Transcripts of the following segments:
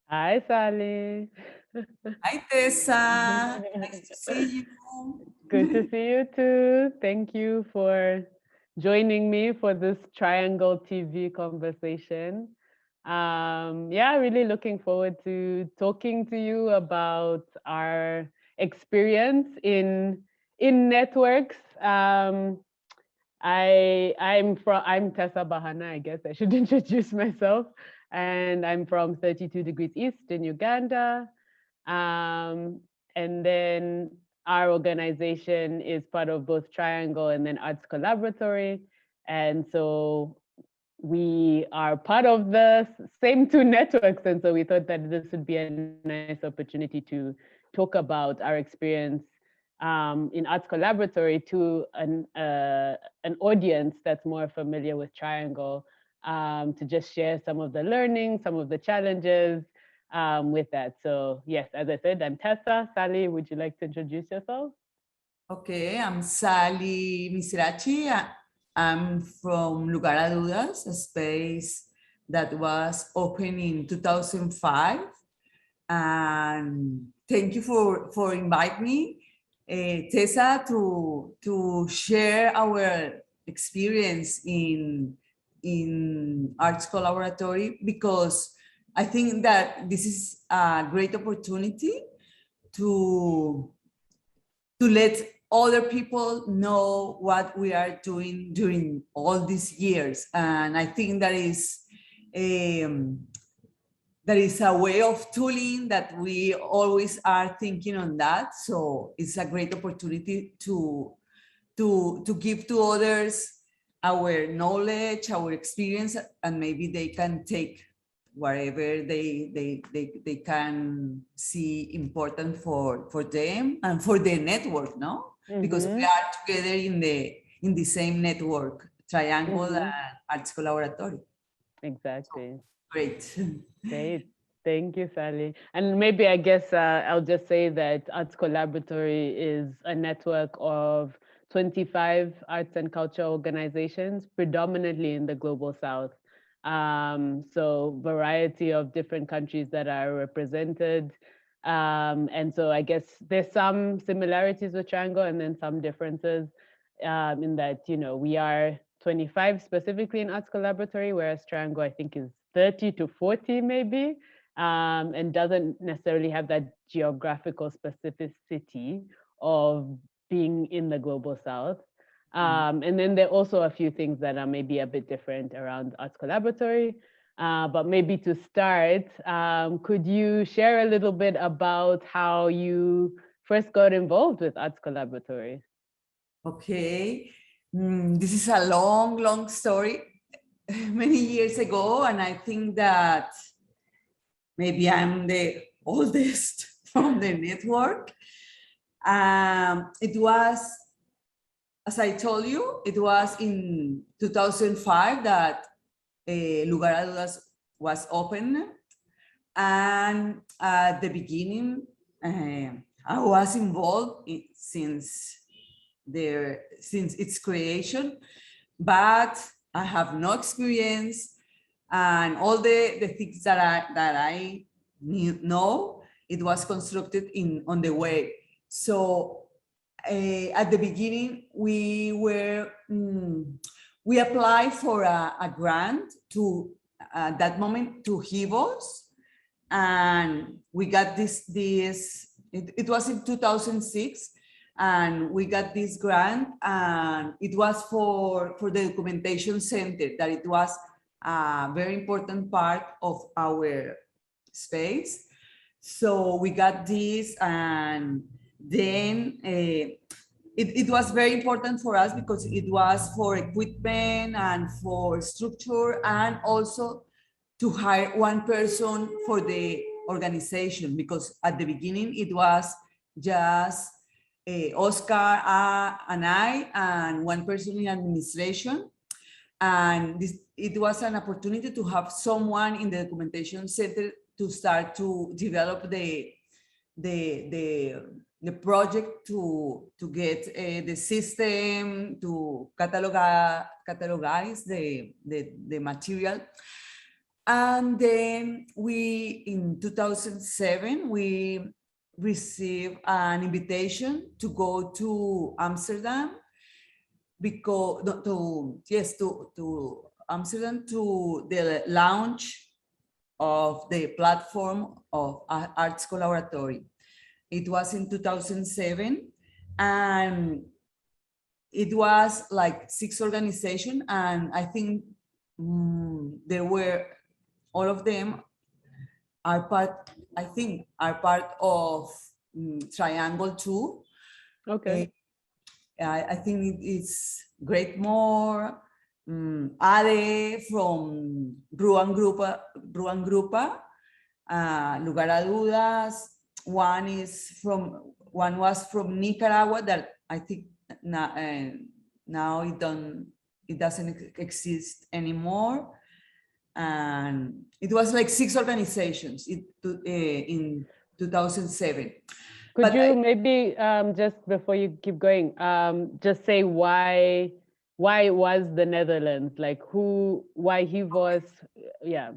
Hi, Sally. Hi, Tessa. Nice to see Good to you. see you too. Thank you for joining me for this Triangle TV conversation. Yeah, really looking forward to talking to you about our experience in networks. I'm Teesa Bahana, I guess I should introduce myself. And I'm from 32 Degrees East in Uganda. Um, and then our organization is part of both Triangle and then Arts Collaboratory. And so we are part of the same two networks. And so we thought that this would be a nice opportunity to talk about our experience in Arts Collaboratory to an audience that's more familiar with Triangle, to just share some of the learning, some of the challenges with that. So yes, as I said, I'm Tessa. Sally, would you like to introduce yourself? Okay, I'm Sally Mizrachi. I'm from Lugar, Dudas, a space that was opened in 2005. And thank you for inviting me, Tessa, to share our experience in Arts Collaboratory, because I think that this is a great opportunity to let other people know what we are doing during all these years. And I think um, that is a way of tooling that we always are thinking on that. So it's a great opportunity to give to others our knowledge, our experience, and maybe they can take whatever they can see important for them and for the network, no? Because we Mm-hmm. are together in the same network, Triangle Mm-hmm. and Arts Collaboratory. Exactly. Great. Great. Thank you, Sally. And maybe I guess I'll just say that Arts Collaboratory is a network of 25 arts and culture organizations, predominantly in the global south. So variety of different countries that are represented. And so I guess there's some similarities with Triangle and then some differences, in that, we are 25 specifically in Arts Collaboratory, whereas Triangle, I think, is 30 to 40 maybe, and doesn't necessarily have that geographical specificity of being in the global south. And then there are also a few things that are maybe a bit different around Arts Collaboratory. But maybe to start, could you share a little bit about how you first got involved with Arts Collaboratory? Okay. This is a long, long story, many years ago, and I think that maybe I'm the oldest from the network. It was, as I told you, it was in 2005 that Lugar was open, and at the beginning, I was involved since its creation, but I have no experience, and all the things that I know, it was constructed in on the way. So at the beginning, we applied for a grant to at that moment to HIVOS, and we got it was in 2006, and we got this grant, and it was for the documentation center, that it was a very important part of our space. So we got this, and then it was very important for us because it was for equipment and for structure, and also to hire one person for the organization, because at the beginning it was just Oscar and I, and one person in administration. And it was an opportunity to have someone in the documentation center to start to develop the the, the project to get the system to catalogize the material. And then in 2007, we received an invitation to go to Amsterdam because to Amsterdam to the launch of the platform of Arts Collaboratory. It was in 2007, and it was like 6 organizations, and I think there were, all of them are part, I think, are part of Triangle 2. Okay. I think it's Great More, Ade from Ruan Grupa, Lugar Dudas. One was from Nicaragua that I think now it doesn't exist anymore. And it was like 6 organizations in 2007. Could you maybe just before you keep going, just say why it was the Netherlands, like why he was, yeah.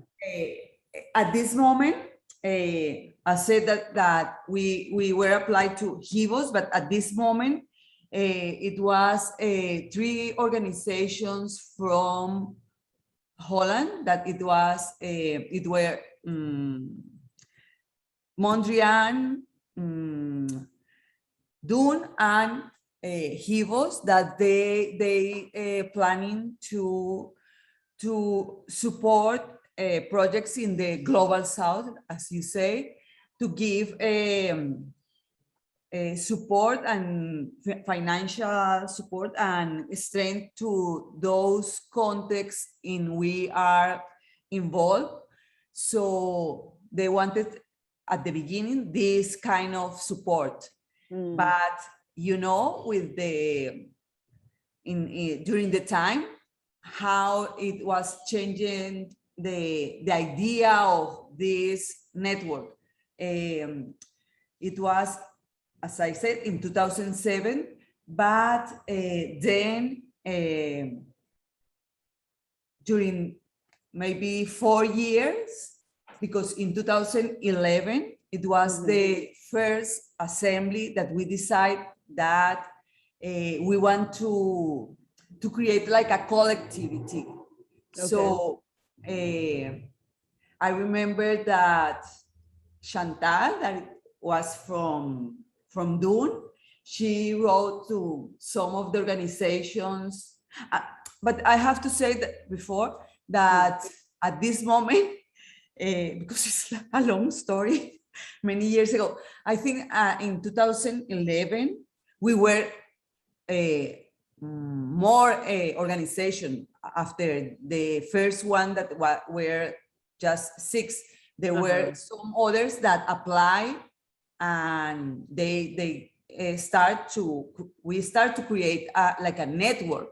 At this moment, I said that we were applied to HIVOS, but at this moment, it was 3 organizations from Holland that it were Mondrian, Dune, and HIVOS, that they planning to support projects in the global south, as you say, to give support and financial support and strength to those contexts in we are involved. So they wanted at the beginning this kind of support, but with during the time, how it was changing the idea of this network. It was, as I said, in 2007, but then during maybe 4 years, because in 2011, it was the first assembly that we decided that we want to create like a collectivity. Okay. So I remember that Chantal, that was from Dune, she wrote to some of the organizations, but I have to say that before that at this moment, because it's a long story, many years ago, I think in 2011, we were more organization. After the first one that were just 6, there were some others that apply, and we start to create like a network.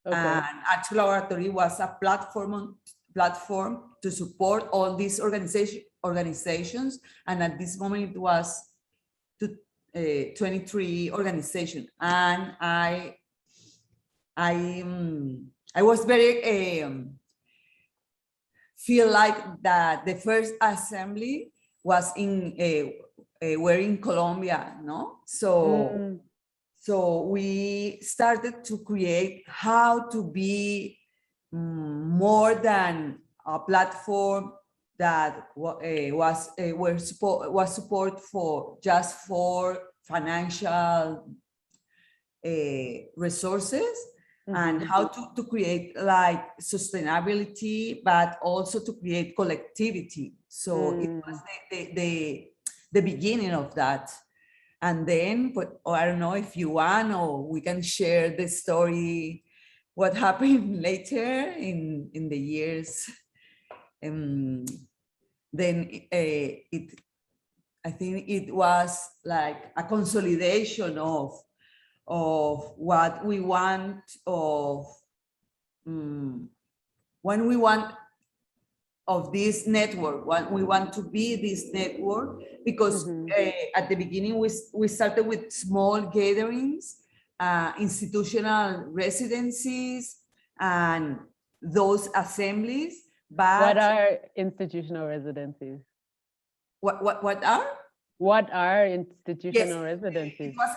Okay. And Arts Collaboratory was a platform to support all these organizations, and at this moment it was 23 organizations, and I was very feel like that the first assembly was were in Colombia, no? So we started to create how to be more than a platform that was support for just for financial resources, and how to create like sustainability, but also to create collectivity. So it was the beginning of that. And then, I don't know if you want, or we can share the story, what happened later in the years. Then I think it was like a consolidation of what we want, when we want of this network, what we want to be this network, because at the beginning we started with small gatherings, institutional residencies, and those assemblies, but What are institutional residencies? what are? What are Yes, institutional it residencies? was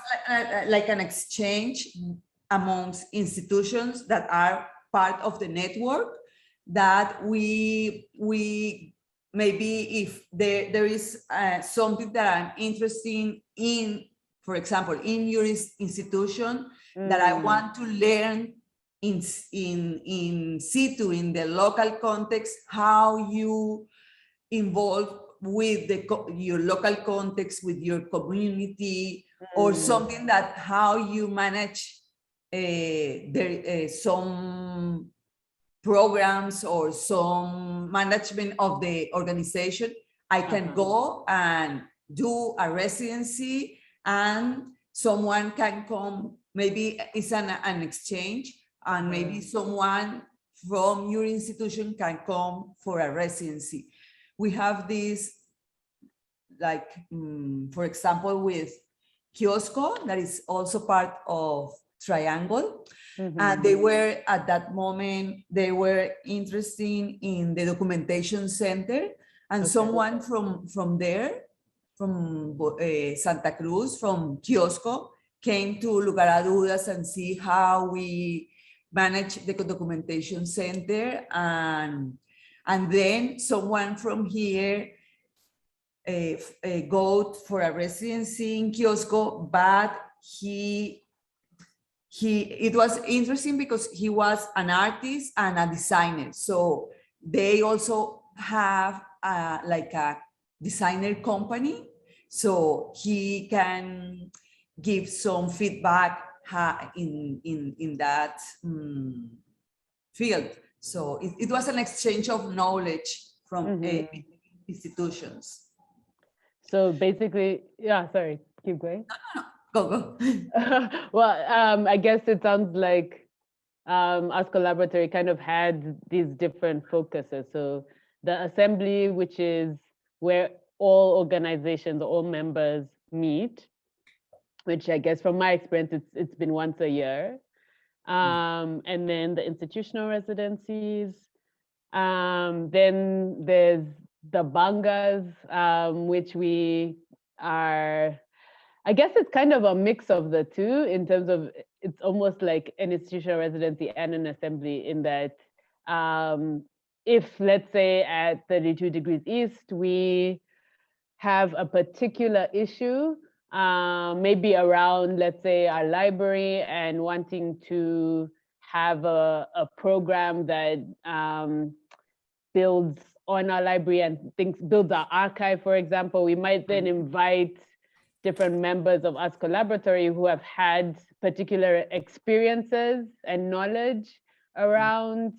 like an exchange amongst institutions that are part of the network, that we maybe if there is something that I'm interested in, for example, in your institution, that I want to learn in situ, in the local context, how you involve with your local context, with your community, or something that how you manage some programs or some management of the organization. I can go and do a residency, and someone can come, maybe it's an exchange, and maybe someone from your institution can come for a residency. We have this, like, for example, with Kiosco, that is also part of Triangle. And they were, at that moment, they were interested in the documentation center. And someone from there, from Santa Cruz, from Kiosco, came to Lugar Dudas and see how we manage the documentation center. And then someone from here go for a residency in Kiosco, but it was interesting because he was an artist and a designer. So they also have like a designer company. So he can give some feedback in that field. So it was an exchange of knowledge from institutions. So basically, yeah, sorry, keep going. Go. Well, I guess it sounds like Arts Collaboratory kind of had these different focuses. So the assembly, which is where all organizations, all members meet, which I guess from my experience, it's been once a year. And then the institutional residencies. Then there's the bangas, which we are, I guess it's kind of a mix of the two, in terms of it's almost like an institutional residency and an assembly, in that if, let's say, at 32 Degrees East, we have a particular issue, maybe around, let's say, our library, and wanting to have a program that builds on our library and builds our archive, for example, we might then invite different members of Arts Collaboratory who have had particular experiences and knowledge around,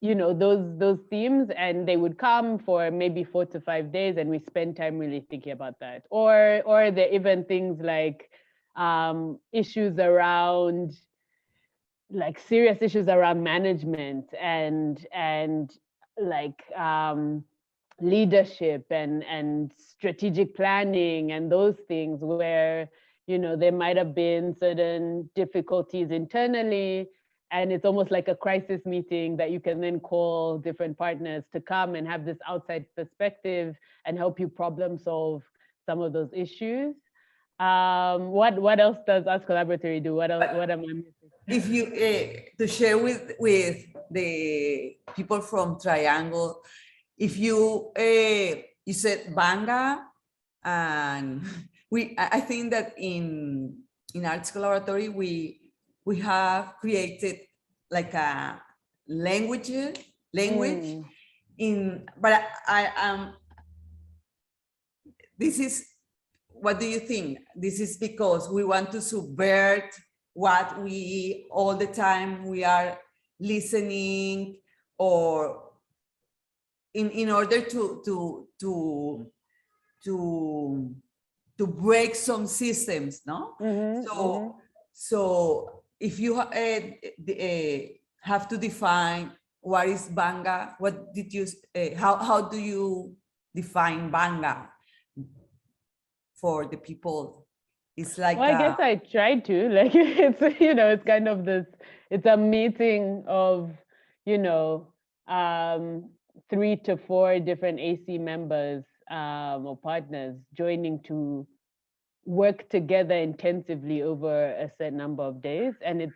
you know, those themes, and they would come for maybe 4 to 5 days, and we spend time really thinking about that. Or there are even things like issues around, like serious issues around management and like leadership and strategic planning and those things, where, you know, there might have been certain difficulties internally, and it's almost like a crisis meeting that you can then call different partners to come and have this outside perspective and help you problem solve some of those issues. What else does Arts Collaboratory do? What am I missing? If you to share with the people from Triangle, if you you said banga, and I think that in Arts Collaboratory we have created like a language in, but I am this is, what do you think? This is because we want to subvert what we all the time we are listening, or in order to break some systems, no? So if you have to define what is banga, what did you how do you define banga for the people? It's like, well, I guess I tried to, like, it's, you know, it's kind of this, it's a meeting of, you know, 3 to 4 different AC members or partners joining to work together intensively over a set number of days. And it's,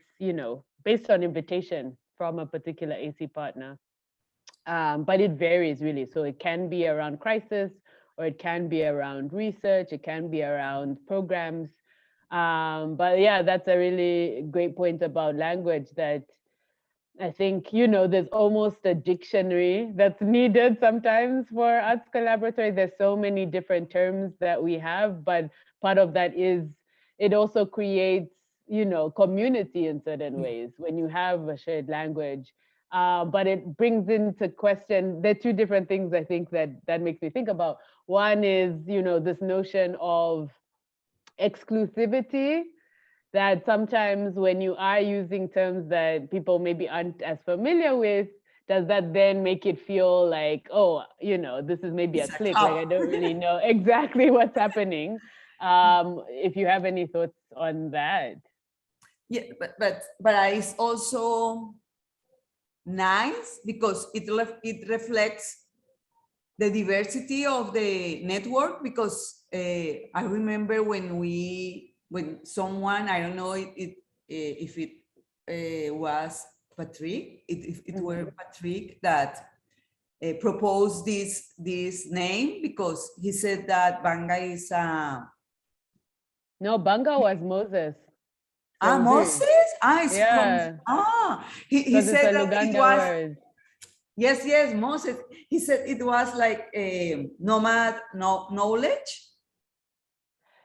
based on invitation from a particular AC partner. But it varies really. So it can be around crisis, or it can be around research, it can be around programs. But yeah, that's a really great point about language, that I think, there's almost a dictionary that's needed sometimes for Arts Collaboratory. There's so many different terms that we have, but part of that is it also creates, community in certain ways when you have a shared language. But it brings into question, there are two different things I think that makes me think about. One is, this notion of exclusivity, that sometimes when you are using terms that people maybe aren't as familiar with, does that then make it feel like, oh, this is maybe a clique, like I don't really know exactly what's happening. If you have any thoughts on that. Yeah, but it's also nice because it reflects the diversity of the network, because I remember when someone, I don't know if it was Patrick, if it were Patrick that proposed this name, because he said that Banga is No, Banga was Moses. Moses? Yeah. He said that Uganda it was word. Yes, Moses. He said it was like a nomad knowledge.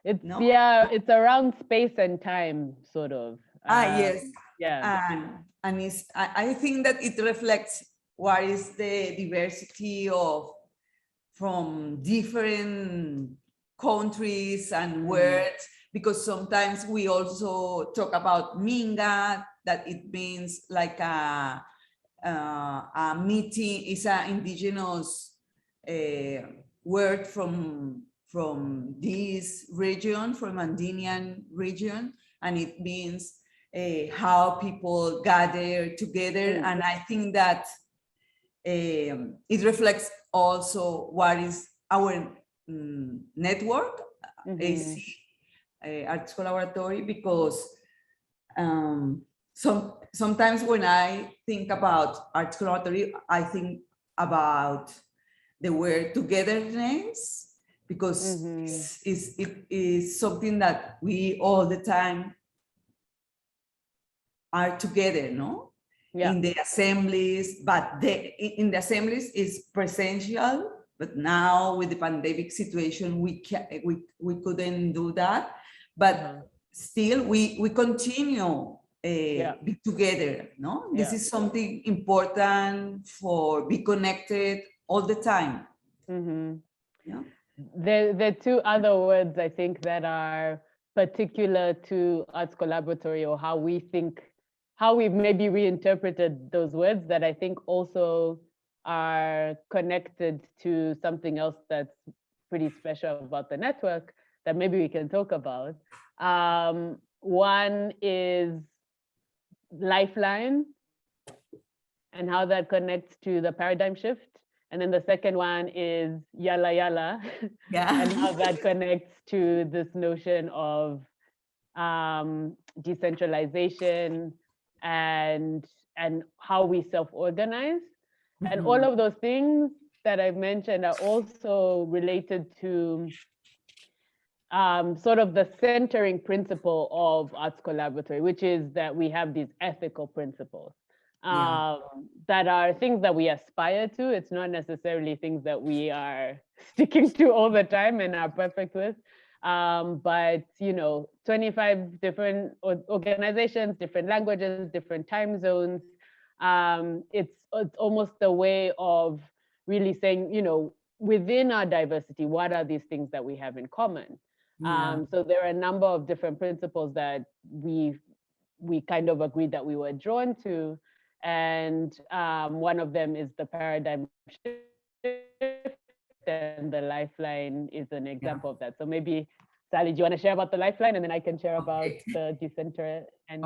It's around space and time, sort of. Yes. Yeah. And I think that it reflects what is the diversity from different countries and words, because sometimes we also talk about Minga, that it means like a meeting, is an indigenous word from this region, from Andean region, and it means how people gather together. And I think that it reflects also what is our network, AC Arts Collaboratory, because sometimes when I think about Arts Collaboratory, I think about the word togetherness, because it is something that we all the time are together, no? Yeah. In the assemblies, but in the assemblies is presential, but now with the pandemic situation, we couldn't do that, but still we continue be together, no? This is something important for be connected all the time. Yeah. There are two other words I think that are particular to Arts Collaboratory, or how we've maybe reinterpreted those words, that I think also are connected to something else that's pretty special about the network that maybe we can talk about. One is Lifeline and how that connects to the paradigm shift. And then the second one is YALA Yellow, and how that connects to this notion of decentralization and how we self-organize. And all of those things that I've mentioned are also related to sort of the centering principle of Arts Collaboratory, which is that we have these ethical principles that are things that we aspire to. It's not necessarily things that we are sticking to all the time and are perfect with. But 25 different organizations, different languages, different time zones. It's almost a way of really saying, within our diversity, what are these things that we have in common? So there are a number of different principles that we kind of agreed that we were drawn to. And one of them is the paradigm shift, and the Lifeline is an example of that. So maybe, Sally, do you want to share about the Lifeline, and then I can share about the decenter? And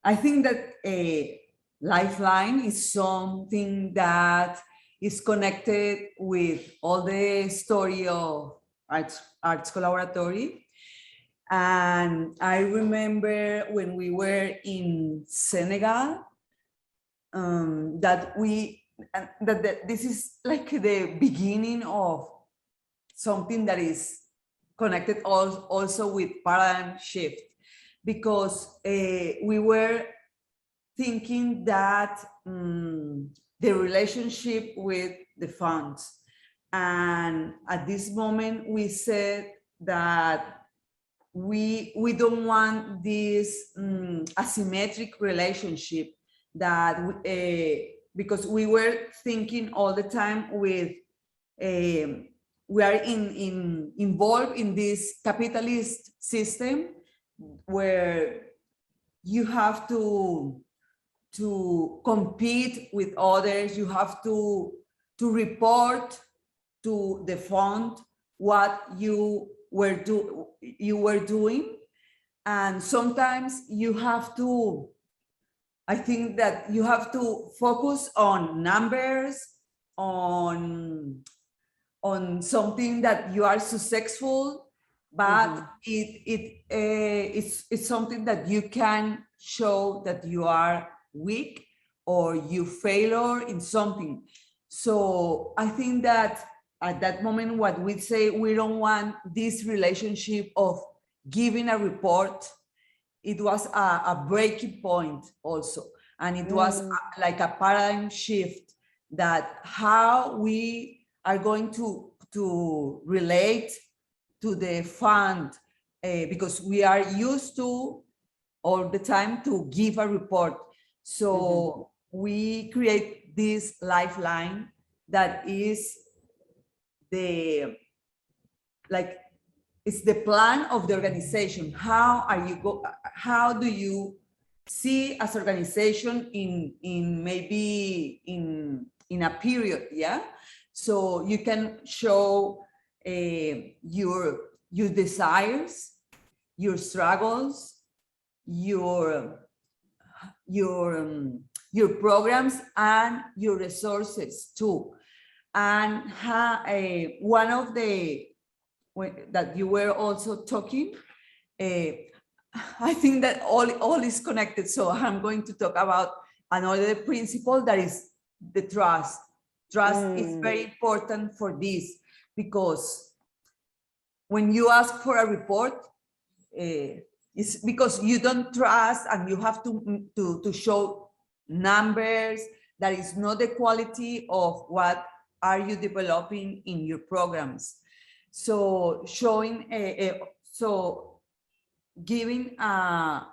I think that Lifeline is something that is connected with all the story of Arts Collaboratory. And I remember when we were in Senegal, that this is like the beginning of something that is connected also with paradigm shift, because we were thinking that the relationship with the funds, and at this moment we said that we don't want this asymmetric relationship, that because we were thinking all the time with we are involved in this capitalist system where you have to compete with others, you have to report to the fund what you were doing, and sometimes you have to, I think that you have to focus on numbers, on something that you are successful, but it's something that you can show that you are weak or you failure in something. So I think that at that moment, what we say, we don't want this relationship of giving a report. It was a breaking point also. And it was like a paradigm shift, that how we are going to relate to the fund, because we are used to all the time to give a report. So we create this lifeline that is it's the plan of the organization. How do you see as organization in maybe in a period, yeah? So you can show your desires, your struggles, your programs, and your resources too. And one of the that you were also talking, I think that all is connected. So I'm going to talk about another principle, that is the trust. Trust is very important for this, because when you ask for a report, it's because you don't trust, and you have to show numbers that is not the quality of what are you developing in your programs. So showing so giving a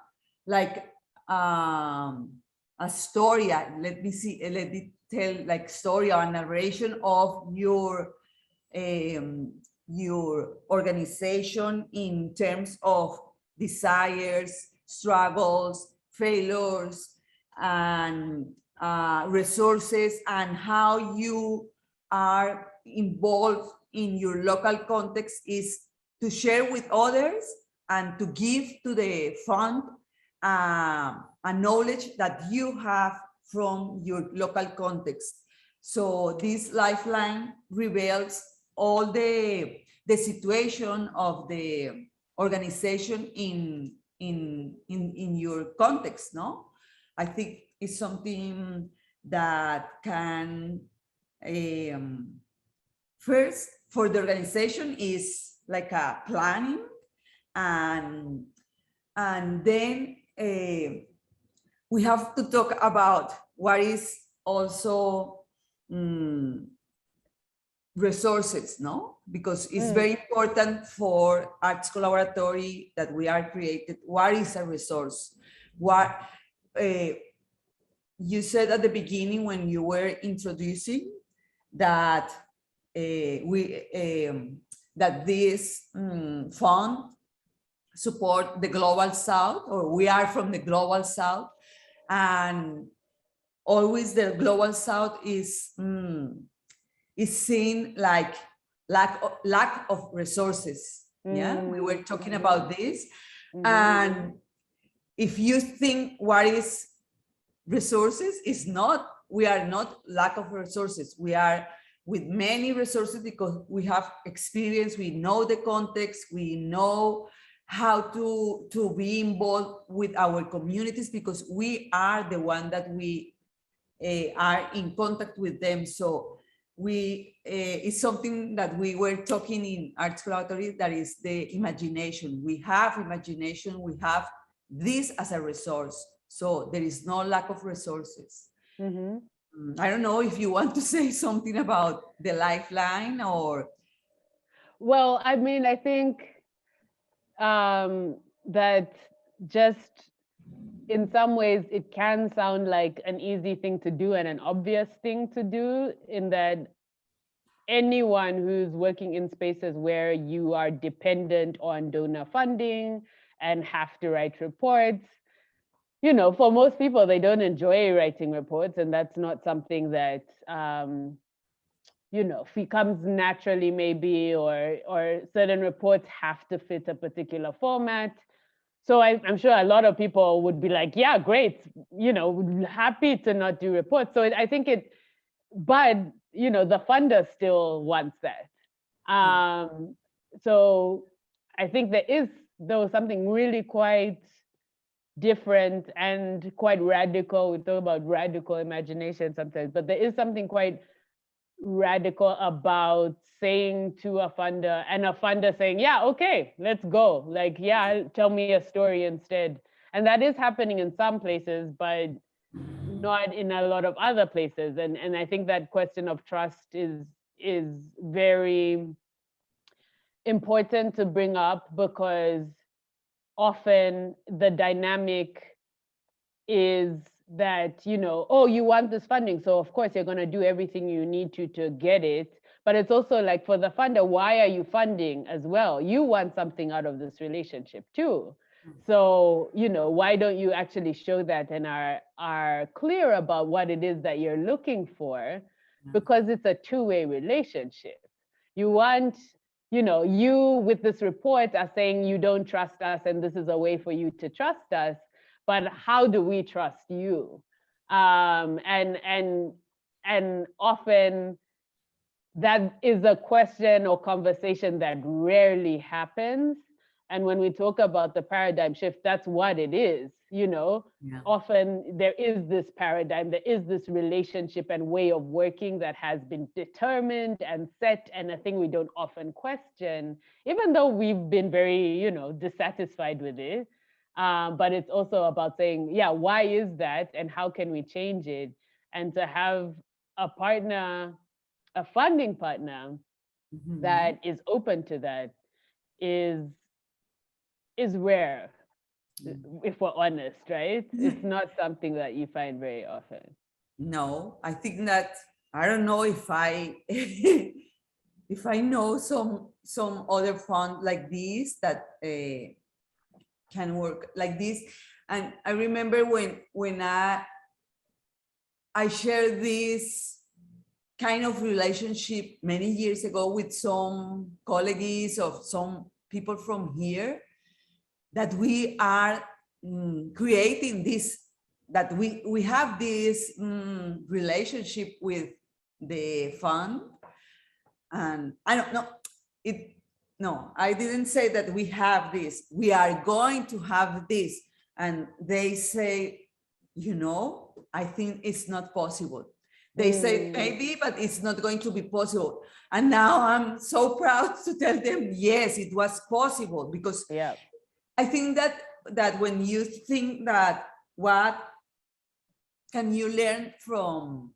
story, let me tell like story or narration of your organization in terms of desires, struggles, failures, and resources, and how you are involved in your local context, is to share with others and to give to the fund a knowledge that you have from your local context. So this lifeline reveals all the situation of the organization in your context, no? I think it's something that can first, for the organization, is like a planning, and then we have to talk about what is also resources, no? Because it's very important for Arts Collaboratory that we are created. What is a resource? What you said at the beginning when you were introducing that that this fund support the global south, or we are from the global south, and always the global south is seen like lack of resources. Yeah, we were talking about this. And if you think what is resources is not, we are not lack of resources. We are with many resources because we have experience, we know the context, we know how to be involved with our communities because we are the one that we are in contact with them. So we it's something that we were talking in Arts Collaboratory, that is the imagination. We have imagination, we have this as a resource. So there is no lack of resources. Mm-hmm. I don't know if you want to say something about the Lifeline or. Well, I mean, I think that just in some ways it can sound like an easy thing to do and an obvious thing to do, in that anyone who's working in spaces where you are dependent on donor funding and have to write reports, you know, for most people, they don't enjoy writing reports, and that's not something that, you know, comes naturally maybe, or certain reports have to fit a particular format. So I'm sure a lot of people would be like, yeah, great, you know, happy to not do reports. So I think but, you know, the funder still wants that. So I think there is, though, something really quite different and quite radical. We talk about radical imagination sometimes, but there is something quite radical about saying to a funder, and a funder saying, yeah, okay, let's go. Like, yeah, tell me a story instead. And that is happening in some places, but not in a lot of other places. And I think that question of trust is very important to bring up, because often the dynamic is that, you know, oh, you want this funding, so of course you're going to do everything you need to get it. But it's also like, for the funder, why are you funding as well? You want something out of this relationship too. So, you know, why don't you actually show that and are clear about what it is that you're looking for? Because it's a two-way relationship. You want, you know, you with this report are saying you don't trust us and this is a way for you to trust us, but how do we trust you? And often that is a question or conversation that rarely happens. And when we talk about the paradigm shift, that's what it is, you know. Yeah. Often there is this paradigm, there is this relationship and way of working that has been determined and set, and a thing we don't often question, even though we've been very, you know, dissatisfied with it. But it's also about saying, yeah, why is that and how can we change it? And to have a partner, a funding partner that is open to that is rare, if we're honest, right? It's not something that you find very often. No, I think that, I don't know if I if I know some other fund like this that can work like this. And I remember when I shared this kind of relationship many years ago with some colleagues of some people from here, that we are creating this, that we have this relationship with the fund. And I don't know, no, I didn't say that we have this, we are going to have this. And they say, you know, I think it's not possible. They say maybe, but it's not going to be possible. And now I'm so proud to tell them, yes, it was possible. Because yeah, I think that when you think that what can you learn from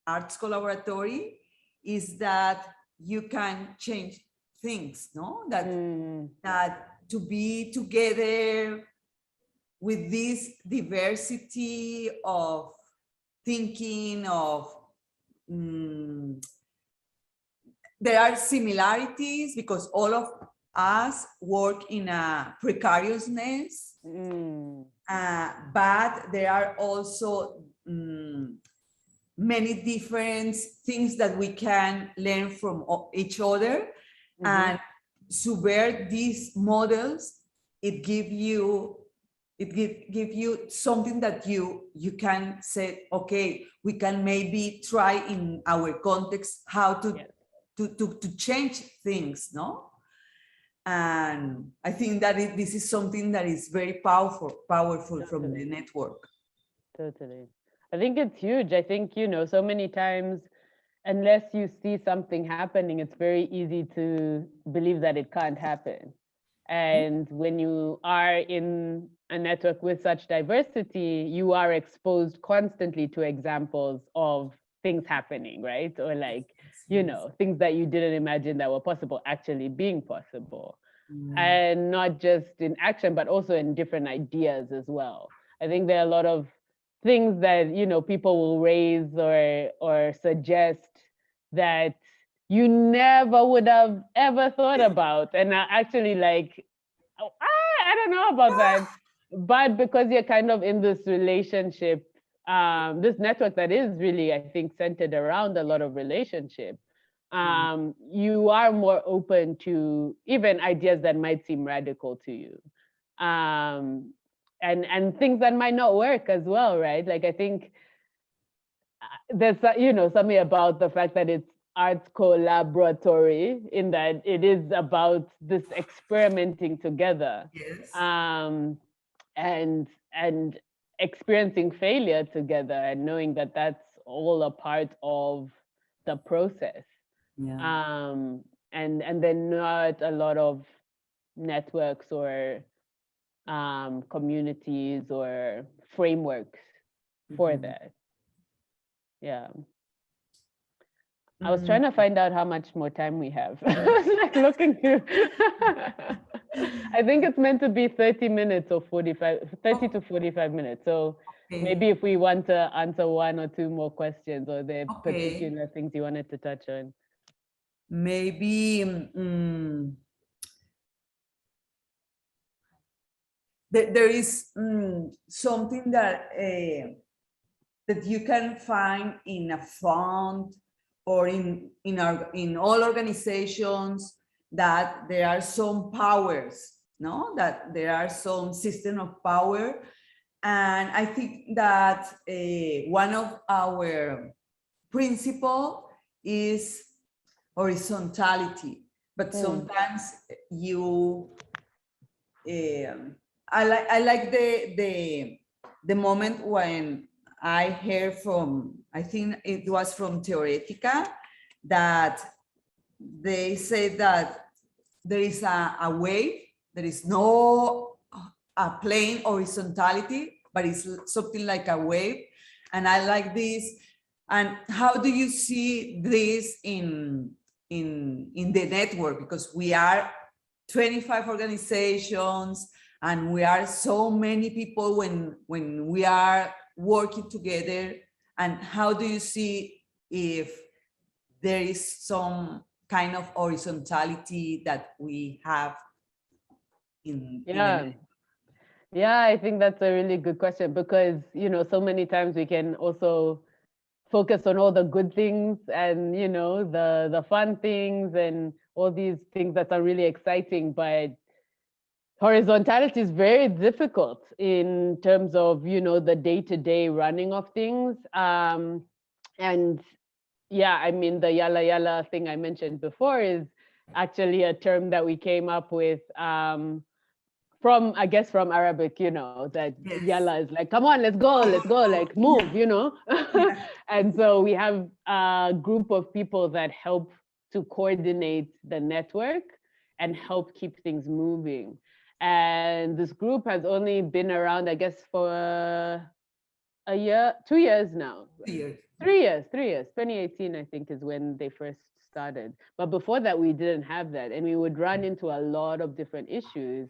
Arts Collaboratory is that you can change things, no? That to be together with this diversity of thinking, of there are similarities because all of us work in a precariousness, but there are also many different things that we can learn from each other. And subvert these models, it gives you it give you something that you can say, okay, we can maybe try in our context how to to change things, no? And I think that this is something that is very powerful from the network. Totally. I think it's huge. I think, so many times, unless you see something happening, it's very easy to believe that it can't happen. And when you are in a network with such diversity, you are exposed constantly to examples of things happening, right? Or like, things that you didn't imagine that were possible actually being possible. And not just in action, but also in different ideas as well. I think there are a lot of things that, people will raise or suggest that you never would have ever thought about. And actually like, oh, I don't know about that. But because you're kind of in this relationship, this network that is really, I think, centered around a lot of relationship, you are more open to even ideas that might seem radical to you. And things that might not work as well, right? Like I think there's something about the fact that it's Arts Collaboratory, in that it is about this experimenting together, and experiencing failure together, and knowing that that's all a part of the process. And then not a lot of networks or communities or frameworks for that. Yeah. I was trying to find out how much more time we have. I was like looking through. I think it's meant to be 30 minutes or 30 to 45 minutes. So maybe if we want to answer one or two more questions, or there are particular things you wanted to touch on. Maybe there is something that that you can find in a fund or in all organizations, that there are some powers, no? That there are some system of power. And I think that one of our principle is horizontality, but sometimes you I like the moment when I heard from, I think it was from Theoretica, that they say that there is a wave, there is no a plain horizontality, but it's something like a wave. And I like this. And how do you see this in the network? Because we are 25 organizations and we are so many people when we are working together. And how do you see if there is some kind of horizontality that we have in Yeah, I think that's a really good question, because so many times we can also focus on all the good things and the fun things and all these things that are really exciting, but horizontality is very difficult in terms of the day-to-day running of things. And yeah, I mean, the YALA Yellow thing I mentioned before is actually a term that we came up with from, I guess, from Arabic, that YALA is like, come on, let's go, like move, And so we have a group of people that help to coordinate the network and help keep things moving. And this group has only been around, I guess, for a year, 2 years now. 3 years. 2018, I think, is when they first started. But before that, we didn't have that. And we would run into a lot of different issues,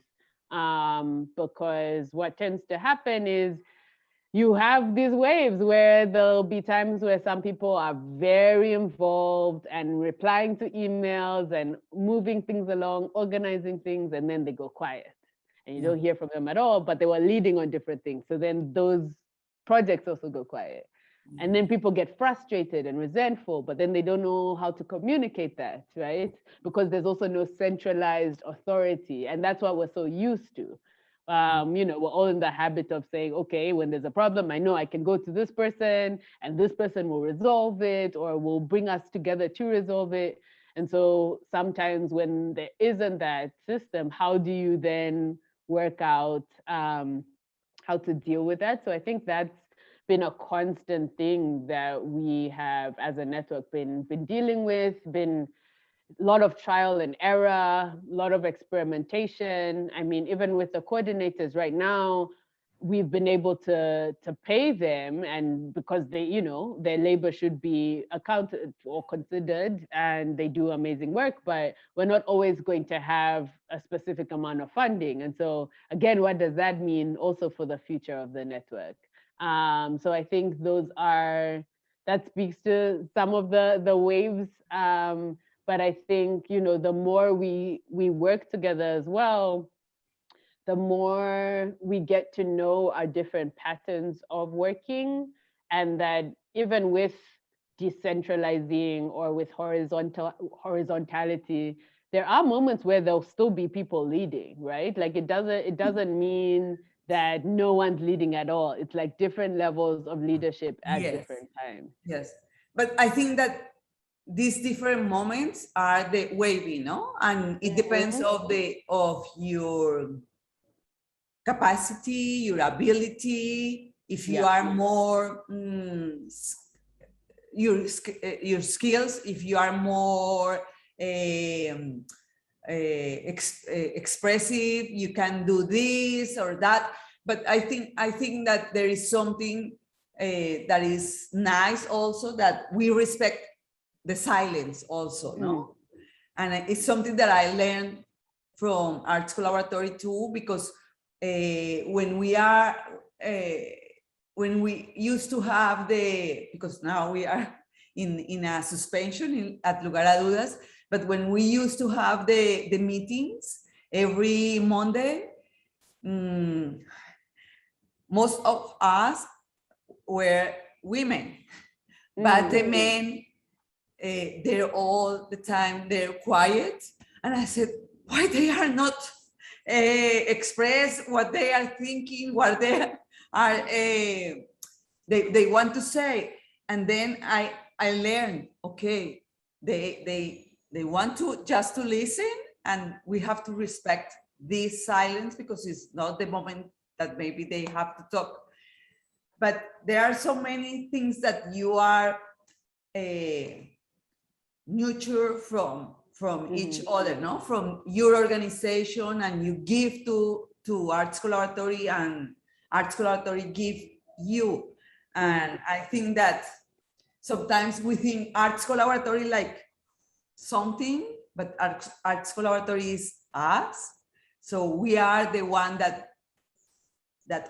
because what tends to happen is you have these waves where there'll be times where some people are very involved and replying to emails and moving things along, organizing things, and then they go quiet. And you don't hear from them at all, but they were leading on different things. So then those projects also go quiet. And then people get frustrated and resentful, but then they don't know how to communicate that, right? Because there's also no centralized authority. And that's what we're so used to. we're all in the habit of saying, okay, when there's a problem, I know I can go to this person and this person will resolve it or will bring us together to resolve it. And so sometimes when there isn't that system, how do you then work out how to deal with that? So I think that's been a constant thing that we have as a network been dealing with, been a lot of trial and error, a lot of experimentation. I mean, even with the coordinators right now, we've been able to pay them, and because they, their labor should be accounted or considered, and they do amazing work, but we're not always going to have a specific amount of funding. And so again, what does that mean also for the future of the network? So I think that speaks to some of the waves. But I think, the more we work together as well, the more we get to know our different patterns of working, and that even with decentralizing or with horizontality, there are moments where there'll still be people leading, right? Like it doesn't mean that no one's leading at all. It's like different levels of leadership at Yes. different times. Yes. But I think that these different moments are the wavy, no? And it depends of your capacity, your ability, if you are more your skills, if you are more expressive, you can do this or that. But I think that there is something that is nice also, that we respect the silence also, no? And it's something that I learned from Arts Collaboratory too, because when we used to have because now we are in a suspension at Lugar Dudas, but when we used to have the meetings every Monday, most of us were women, but the men, they're all the time, they're quiet. And I said, why they are not express what they are thinking, what they are, they want to say. And then I learned, okay, they want to just to listen, and we have to respect this silence because it's not the moment that maybe they have to talk. But there are so many things that you are nurture from each other, no? From your organization, and you give to Arts Collaboratory, and Arts Collaboratory give you. And I think that sometimes we think Arts Collaboratory like something, but Arts Collaboratory is us. So we are the one that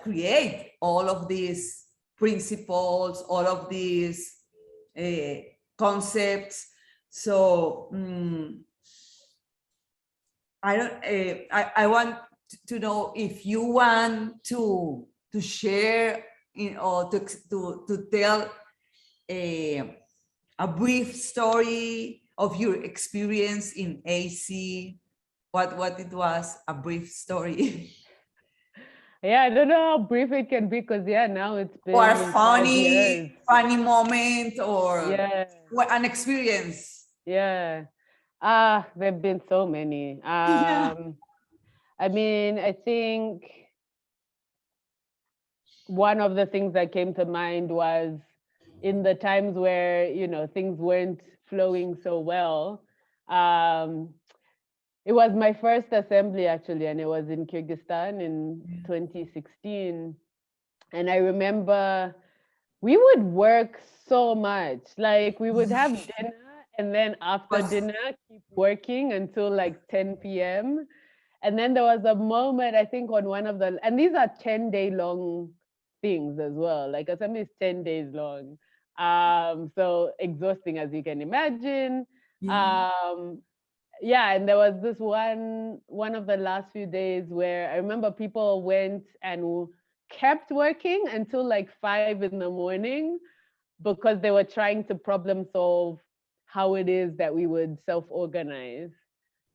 create all of these principles, all of these concepts. So I want to know if you want to share, or to tell a brief story of your experience in AC. What it was, a brief story. Yeah, I don't know how brief it can be, because now it's been or 5 years. funny moment, or an experience. There've been so many. I mean, I think one of the things that came to mind was in the times where, things weren't flowing so well. It was my first assembly, actually, and it was in Kyrgyzstan in 2016. And I remember we would work so much. Like, we would have dinner, and then after dinner, keep working until like 10 p.m. And then there was a moment, I think, on one of and these are 10-day long things as well. Like, assembly is 10 days long. So exhausting, as you can imagine. And there was this one of the last few days where I remember people went and kept working until like 5 in the morning, because they were trying to problem solve how it is that we would self-organize.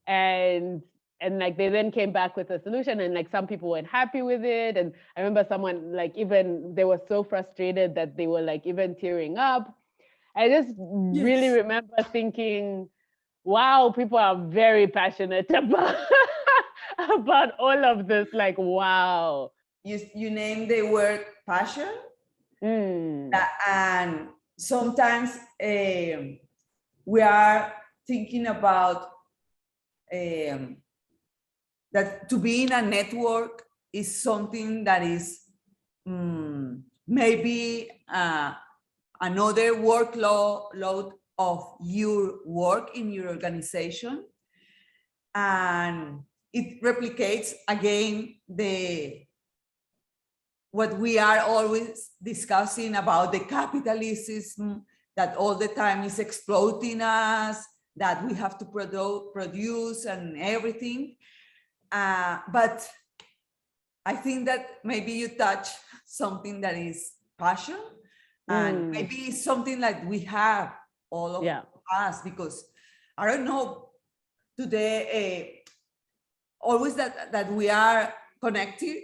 And like they then came back with a solution, and like some people weren't happy with it. And I remember someone like even they were so frustrated that they were like even tearing up. I just really Yes. remember thinking, wow, people are very passionate about about all of this. Like, wow. You name the word passion, Mm. and sometimes we are thinking about that to be in a network is something that is maybe another workload of your work in your organization, and it replicates again what we are always discussing about the capitalism that all the time is exploiting us, that we have to produce and everything. But I think that maybe you touch something that is passion, and maybe something like we have all of us, because I don't know, today always that we are connected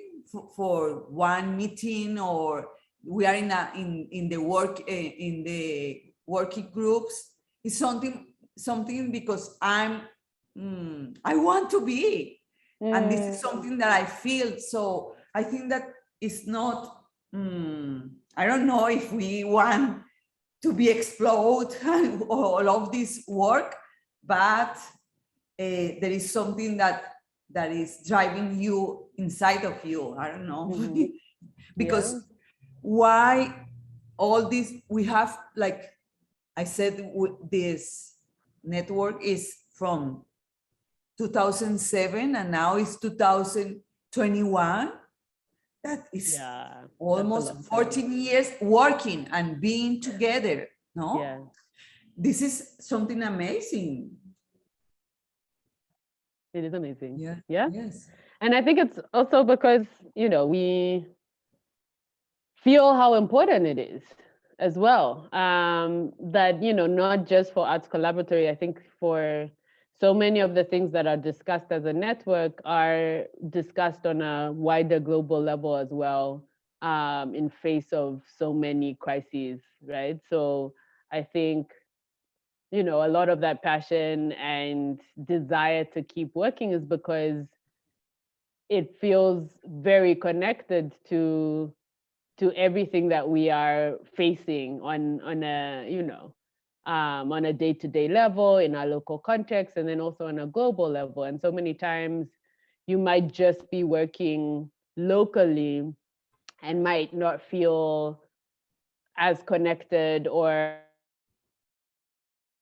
for one meeting, or we are in the working groups, is something because I want to be, and this is something that I feel. So I think that it's not, I don't know if we want to be explode all of this work, but there is something that is driving you inside of you. I don't know. Because why all this, we have, like I said, this network is from 2007 and now it's 2021. That is almost 14 years working and being together, no? This is something amazing. It is amazing. Yeah. Yes. And I think it's also because, we feel how important it is as well. That, not just for Arts Collaboratory, I think for so many of the things that are discussed as a network are discussed on a wider global level as well, in face of so many crises, right? So I think, a lot of that passion and desire to keep working is because it feels very connected to everything that we are facing on a day-to-day level in our local context, and then also on a global level. And so many times you might just be working locally and might not feel as connected or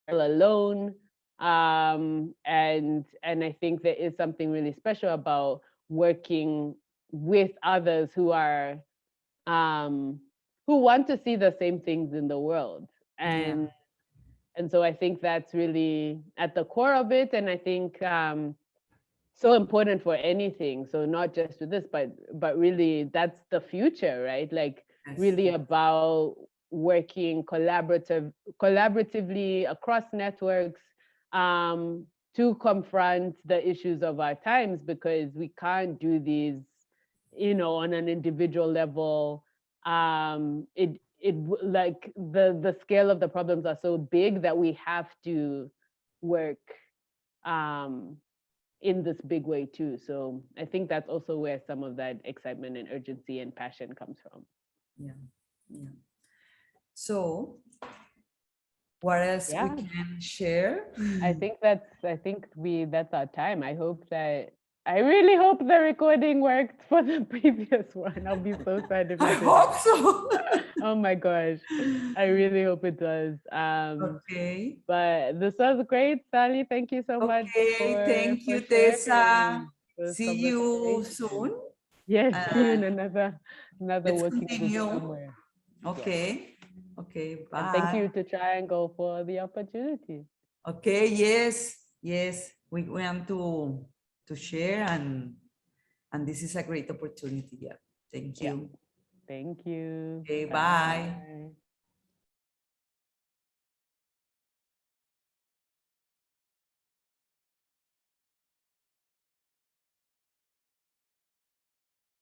alone. And I think there is something really special about working with others who are who want to see the same things in the world. And so I think that's really at the core of it. And I think so important for anything. So not just with this, but really that's the future, right? Like really about working collaboratively across networks to confront the issues of our times, because we can't do these, on an individual level. Like the scale of the problems are so big that we have to work in this big way too. So I think that's also where some of that excitement and urgency and passion comes from. Yeah. So what else we can share? I think that's our time. I really hope the recording worked for the previous one. I'll be so sad if it didn't. I hope so. Oh my gosh. I really hope it does. Okay. But this was great, Sally. Thank you so much. Thank you, Teesa. See you soon. Yes, see you in another let's working continue. group somewhere. Okay. Okay, bye. And thank you to Triangle for the opportunity. Okay, yes. We want to share, and this is a great opportunity. Yeah. Thank you. Thank you. Okay, bye.